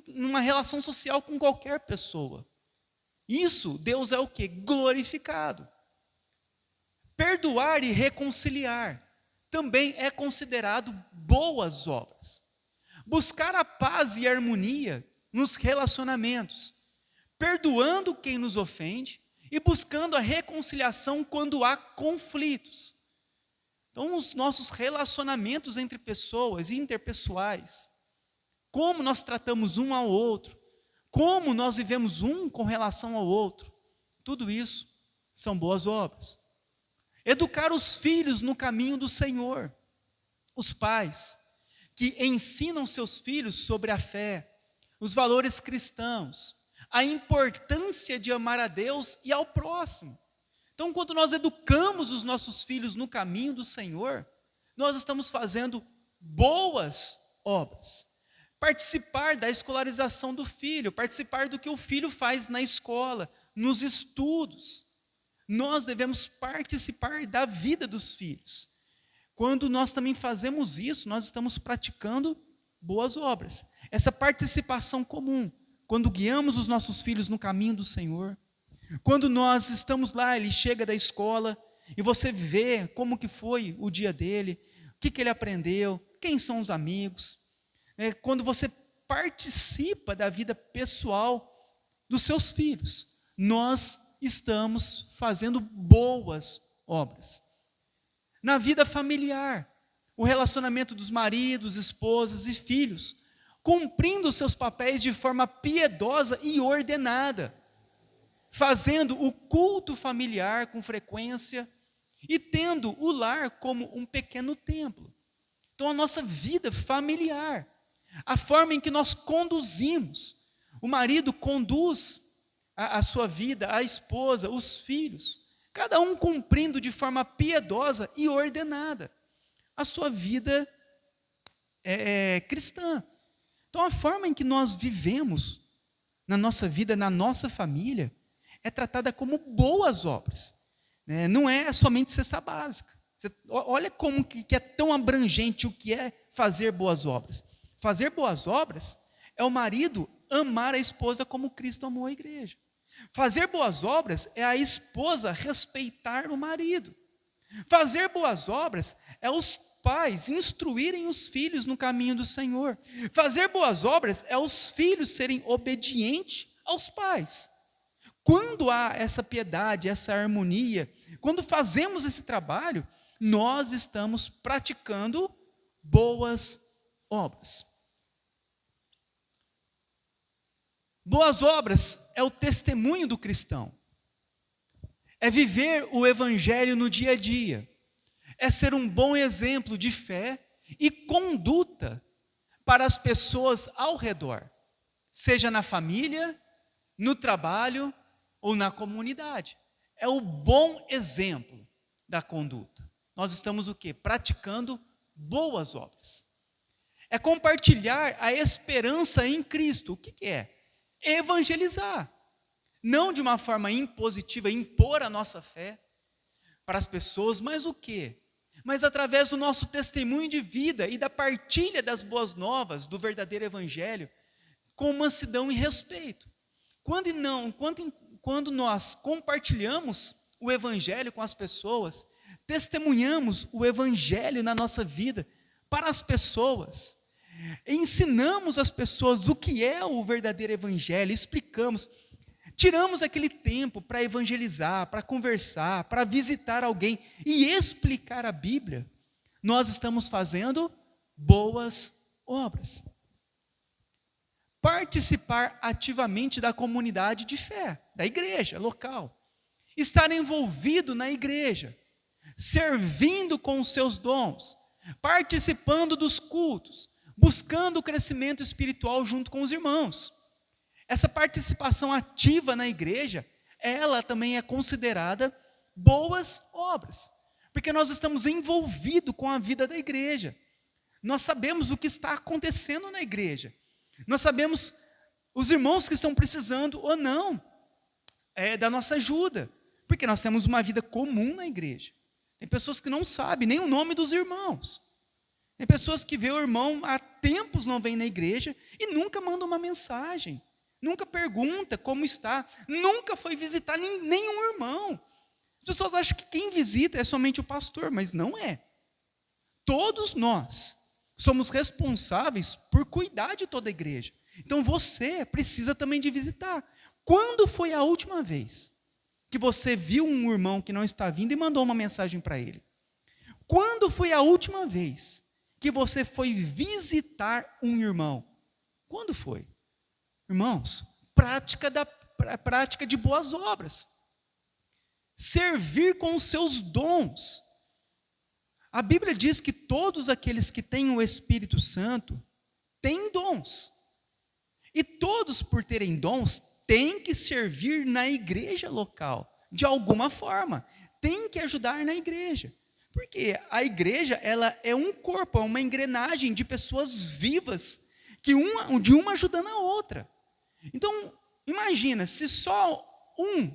Numa relação social com qualquer pessoa. Isso, Deus é o quê? Glorificado. Perdoar e reconciliar também é considerado boas obras. Buscar a paz e a harmonia nos relacionamentos, perdoando quem nos ofende e buscando a reconciliação quando há conflitos. Então, os nossos relacionamentos entre pessoas, interpessoais, como nós tratamos um ao outro, como nós vivemos um com relação ao outro, tudo isso são boas obras. Educar os filhos no caminho do Senhor. Os pais que ensinam seus filhos sobre a fé, os valores cristãos, a importância de amar a Deus e ao próximo. Então, quando nós educamos os nossos filhos no caminho do Senhor, nós estamos fazendo boas obras. Participar da escolarização do filho, participar do que o filho faz na escola, nos estudos. Nós devemos participar da vida dos filhos. Quando nós também fazemos isso, nós estamos praticando boas obras. Essa participação comum, quando guiamos os nossos filhos no caminho do Senhor, quando nós estamos lá, ele chega da escola e você vê como que foi o dia dele, o que ele aprendeu, quem são os amigos. Quando você participa da vida pessoal dos seus filhos, nós estamos fazendo boas obras. Na vida familiar, o relacionamento dos maridos, esposas e filhos, cumprindo os seus papéis de forma piedosa e ordenada, fazendo o culto familiar com frequência e tendo o lar como um pequeno templo. Então, a nossa vida familiar, a forma em que nós conduzimos, o marido conduz a sua vida, a esposa, os filhos, cada um cumprindo de forma piedosa e ordenada a sua vida cristã. Então, a forma em que nós vivemos na nossa vida, na nossa família, é tratada como boas obras. Não é somente cesta básica. Olha como que é tão abrangente o que é fazer boas obras. Fazer boas obras é o marido amar a esposa como Cristo amou a igreja. Fazer boas obras é a esposa respeitar o marido. Fazer boas obras é os pais instruírem os filhos no caminho do Senhor. Fazer boas obras é os filhos serem obedientes aos pais. Quando há essa piedade, essa harmonia, quando fazemos esse trabalho, nós estamos praticando boas obras. Boas obras é o testemunho do cristão. É viver o evangelho no dia a dia. É ser um bom exemplo de fé e conduta para as pessoas ao redor, seja na família, no trabalho ou na comunidade. É o bom exemplo da conduta. Nós estamos o quê? Praticando boas obras. É compartilhar a esperança em Cristo. O que é? Evangelizar. Não de uma forma impositiva, impor a nossa fé para as pessoas, mas o quê? Mas através do nosso testemunho de vida e da partilha das boas novas, do verdadeiro evangelho, com mansidão e respeito. Quando nós compartilhamos o evangelho com as pessoas, testemunhamos o evangelho na nossa vida para as pessoas, ensinamos as pessoas o que é o verdadeiro evangelho, explicamos, tiramos aquele tempo para evangelizar, para conversar, para visitar alguém e explicar a Bíblia, nós estamos fazendo boas obras. Participar ativamente da comunidade de fé, da igreja local. Estar envolvido na igreja, servindo com os seus dons, participando dos cultos, buscando o crescimento espiritual junto com os irmãos. Essa participação ativa na igreja, ela também é considerada boas obras, porque nós estamos envolvidos com a vida da igreja. Nós sabemos o que está acontecendo na igreja. Nós sabemos os irmãos que estão precisando ou não da nossa ajuda, porque nós temos uma vida comum na igreja. Tem pessoas que não sabem nem o nome dos irmãos. Tem pessoas que vê o irmão há tempos não vem na igreja e nunca manda uma mensagem, nunca pergunta como está, nunca foi visitar nenhum irmão. As pessoas acham que quem visita é somente o pastor, mas não é. Todos nós somos responsáveis por cuidar de toda a igreja. Então você precisa também de visitar. Quando foi a última vez que você viu um irmão que não está vindo e mandou uma mensagem para ele? Quando foi a última vez que você foi visitar um irmão? Quando foi? Irmãos, prática de boas obras. Servir com os seus dons. A Bíblia diz que todos aqueles que têm o Espírito Santo têm dons. E todos, por terem dons, têm que servir na igreja local, de alguma forma. Tem que ajudar na igreja. Porque a igreja, ela é um corpo, é uma engrenagem de pessoas vivas, de uma ajudando a outra. Então, imagina, se só 1,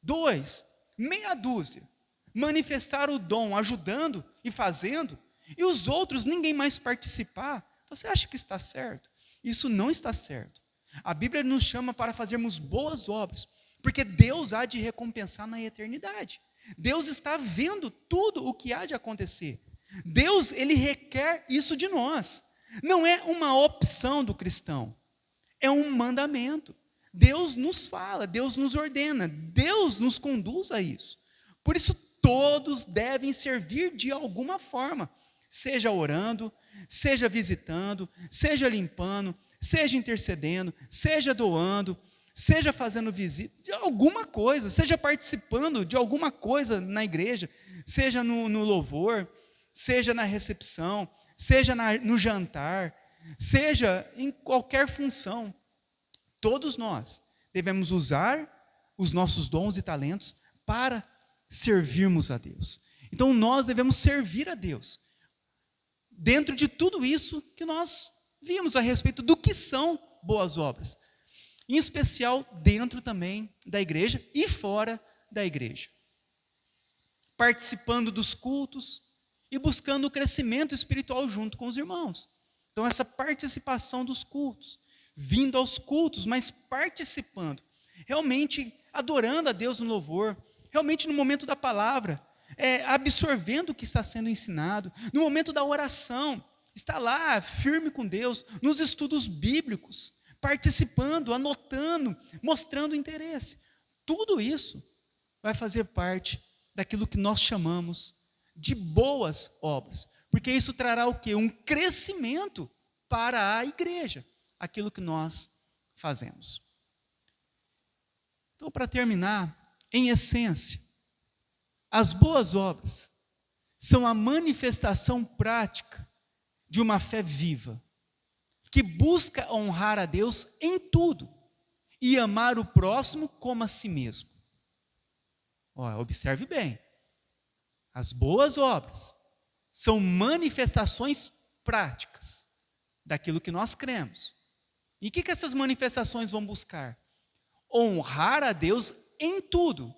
2, meia dúzia manifestar o dom ajudando e fazendo, e os outros ninguém mais participar, você acha que está certo? Isso não está certo. A Bíblia nos chama para fazermos boas obras, porque Deus há de recompensar na eternidade. Deus está vendo tudo o que há de acontecer. Deus, Ele requer isso de nós. Não é uma opção do cristão, é um mandamento. Deus nos fala, Deus nos ordena, Deus nos conduz a isso. Por isso, todos devem servir de alguma forma, seja orando, seja visitando, seja limpando, seja intercedendo, seja doando, seja fazendo visita, de alguma coisa, seja participando de alguma coisa na igreja, seja no louvor, seja na recepção, seja no jantar, seja em qualquer função. Todos nós devemos usar os nossos dons e talentos para servirmos a Deus. Então nós devemos servir a Deus. Dentro de tudo isso que nós vimos a respeito do que são boas obras. Em especial dentro também da igreja e fora da igreja. Participando dos cultos e buscando o crescimento espiritual junto com os irmãos. Então essa participação dos cultos, vindo aos cultos, mas participando, realmente adorando a Deus no louvor, realmente no momento da palavra, absorvendo o que está sendo ensinado, no momento da oração, está lá firme com Deus, nos estudos bíblicos, participando, anotando, mostrando interesse. Tudo isso vai fazer parte daquilo que nós chamamos de boas obras, porque isso trará o quê? Um crescimento para a igreja, aquilo que nós fazemos. Então, para terminar, em essência, as boas obras são a manifestação prática de uma fé viva, que busca honrar a Deus em tudo e amar o próximo como a si mesmo. Observe bem, as boas obras são manifestações práticas daquilo que nós cremos. E o que essas manifestações vão buscar? Honrar a Deus em tudo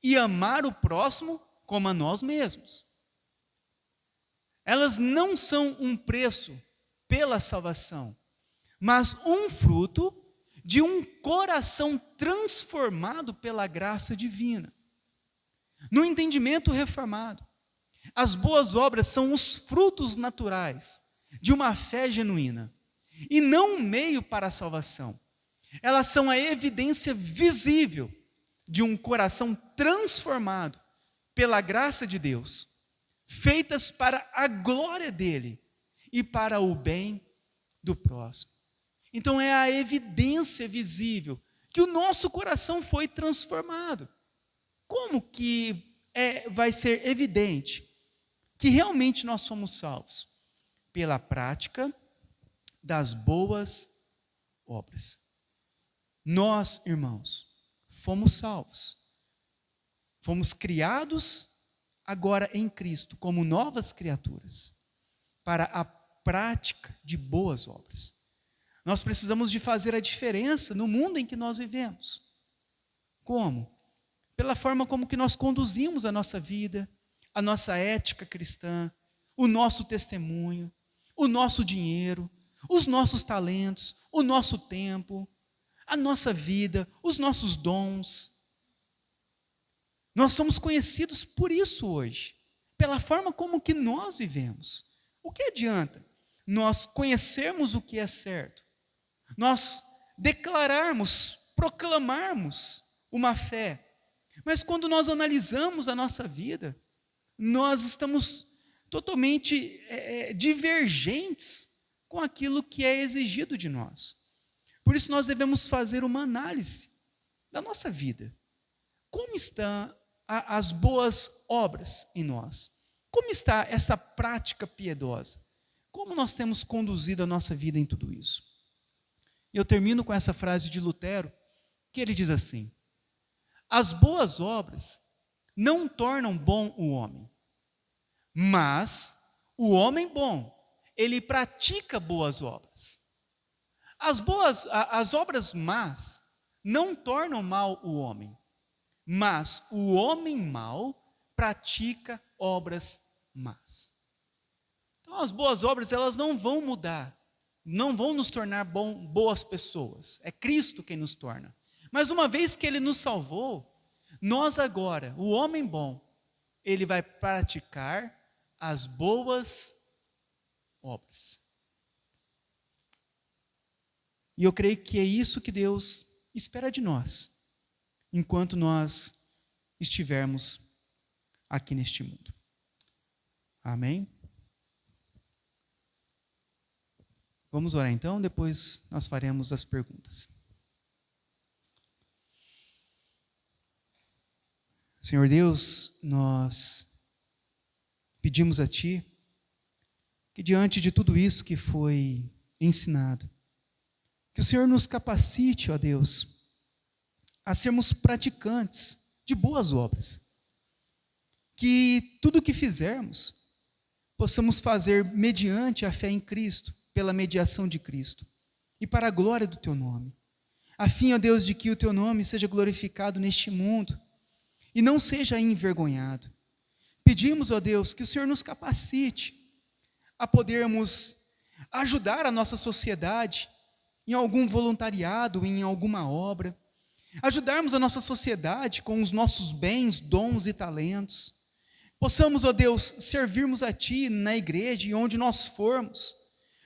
e amar o próximo como a nós mesmos. Elas não são um preço pela salvação, mas um fruto de um coração transformado pela graça divina. No entendimento reformado, as boas obras são os frutos naturais de uma fé genuína e não um meio para a salvação. Elas são a evidência visível de um coração transformado pela graça de Deus, feitas para a glória dele e para o bem do próximo. Então é a evidência visível que o nosso coração foi transformado. Como que vai ser evidente que realmente nós somos salvos? Pela prática das boas obras. Nós, irmãos, fomos salvos. Fomos criados agora em Cristo como novas criaturas para a prática de boas obras. Nós precisamos de fazer a diferença no mundo em que nós vivemos. Como? Pela forma como que nós conduzimos a nossa vida, a nossa ética cristã, o nosso testemunho, o nosso dinheiro, os nossos talentos, o nosso tempo, a nossa vida, os nossos dons. Nós somos conhecidos por isso hoje, pela forma como que nós vivemos. O que adianta nós conhecermos o que é certo, nós declararmos, proclamarmos uma fé, mas quando nós analisamos a nossa vida, nós estamos totalmente divergentes com aquilo que é exigido de nós. Por isso nós devemos fazer uma análise da nossa vida. Como estão as boas obras em nós? Como está essa prática piedosa? Como nós temos conduzido a nossa vida em tudo isso? E eu termino com essa frase de Lutero, que ele diz assim: as boas obras não tornam bom o homem, mas o homem bom, ele pratica boas obras. As obras más não tornam mal o homem, mas o homem mau pratica obras más. Então as boas obras, elas não vão mudar, não vão nos tornar boas pessoas. É Cristo quem nos torna. Mas uma vez que Ele nos salvou, nós agora, o homem bom, ele vai praticar as boas obras. E eu creio que é isso que Deus espera de nós, enquanto nós estivermos aqui neste mundo. Amém? Vamos orar então, depois nós faremos as perguntas. Senhor Deus, nós pedimos a Ti que diante de tudo isso que foi ensinado, que o Senhor nos capacite, ó Deus, a sermos praticantes de boas obras. Que tudo o que fizermos, possamos fazer mediante a fé em Cristo, pela mediação de Cristo, e para a glória do Teu nome. A fim, ó Deus, de que o Teu nome seja glorificado neste mundo, e não seja envergonhado. Pedimos, ó Deus, que o Senhor nos capacite a podermos ajudar a nossa sociedade em algum voluntariado, em alguma obra, ajudarmos a nossa sociedade com os nossos bens, dons e talentos. Possamos, ó Deus, servirmos a Ti na igreja e onde nós formos,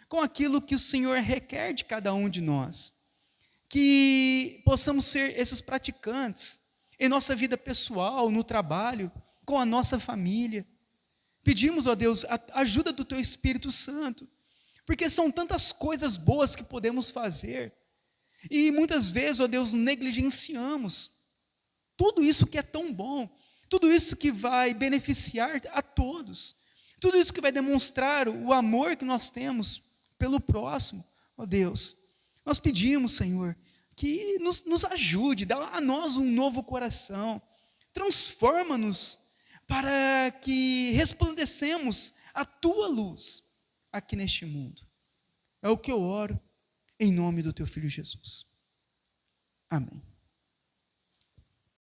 com aquilo que o Senhor requer de cada um de nós. Que possamos ser esses praticantes em nossa vida pessoal, no trabalho, com a nossa família. Pedimos, ó Deus, a ajuda do Teu Espírito Santo, porque são tantas coisas boas que podemos fazer, E muitas vezes, ó Deus, negligenciamos tudo isso que é tão bom, tudo isso que vai beneficiar a todos, tudo isso que vai demonstrar o amor que nós temos pelo próximo. Ó Deus, nós pedimos, Senhor, que nos ajude, dá a nós um novo coração, transforma-nos para que resplandecemos a Tua luz aqui neste mundo. É o que eu oro, em nome do Teu Filho Jesus. Amém.